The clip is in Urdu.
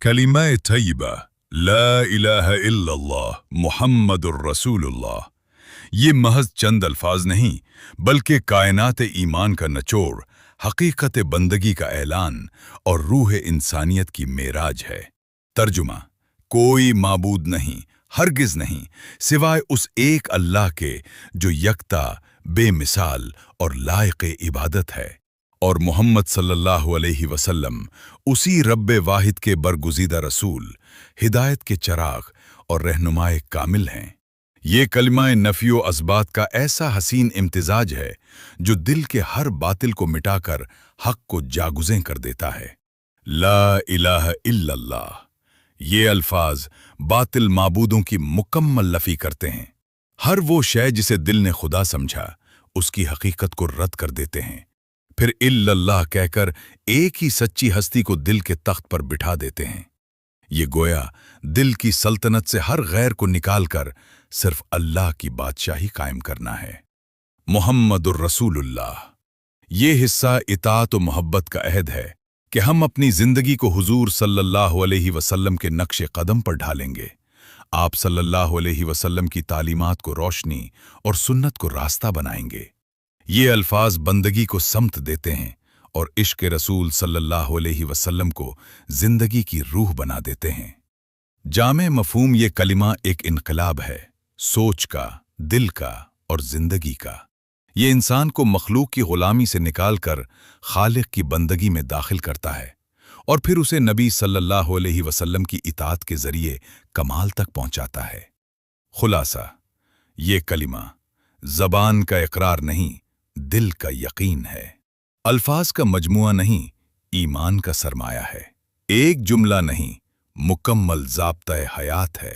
کلمہ طیبہ لا الہ الا اللہ محمد الرسول اللہ، یہ محض چند الفاظ نہیں بلکہ کائنات ایمان کا نچوڑ، حقیقت بندگی کا اعلان اور روح انسانیت کی معراج ہے۔ ترجمہ: کوئی معبود نہیں، ہرگز نہیں، سوائے اس ایک اللہ کے جو یکتا، بے مثال اور لائق عبادت ہے، اور محمد صلی اللہ علیہ وسلم اسی رب واحد کے برگزیدہ رسول، ہدایت کے چراغ اور رہنمائے کامل ہیں۔ یہ کلمہ نفی و اثبات کا ایسا حسین امتزاج ہے جو دل کے ہر باطل کو مٹا کر حق کو جاگزیں کر دیتا ہے۔ لا الہ الا اللہ، یہ الفاظ باطل معبودوں کی مکمل نفی کرتے ہیں۔ ہر وہ شے جسے دل نے خدا سمجھا، اس کی حقیقت کو رد کر دیتے ہیں، پھر الا اللہ کہہ کر ایک ہی سچی ہستی کو دل کے تخت پر بٹھا دیتے ہیں۔ یہ گویا دل کی سلطنت سے ہر غیر کو نکال کر صرف اللہ کی بادشاہی قائم کرنا ہے۔ محمد الرسول اللہ، یہ حصہ اطاعت و محبت کا عہد ہے کہ ہم اپنی زندگی کو حضور صلی اللہ علیہ وسلم کے نقش قدم پر ڈھالیں گے۔ آپ صلی اللہ علیہ وسلم کی تعلیمات کو روشنی اور سنت کو راستہ بنائیں گے۔ یہ الفاظ بندگی کو سمت دیتے ہیں اور عشق رسول صلی اللہ علیہ وسلم کو زندگی کی روح بنا دیتے ہیں۔ جامع مفہوم یہ کلمہ ایک انقلاب ہے، سوچ کا، دل کا اور زندگی کا۔ یہ انسان کو مخلوق کی غلامی سے نکال کر خالق کی بندگی میں داخل کرتا ہے اور پھر اسے نبی صلی اللہ علیہ وسلم کی اطاعت کے ذریعے کمال تک پہنچاتا ہے۔ خلاصہ: یہ کلمہ زبان کا اقرار نہیں، دل کا یقین ہے، الفاظ کا مجموعہ نہیں، ایمان کا سرمایہ ہے، ایک جملہ نہیں، مکمل ضابطۂ حیات ہے۔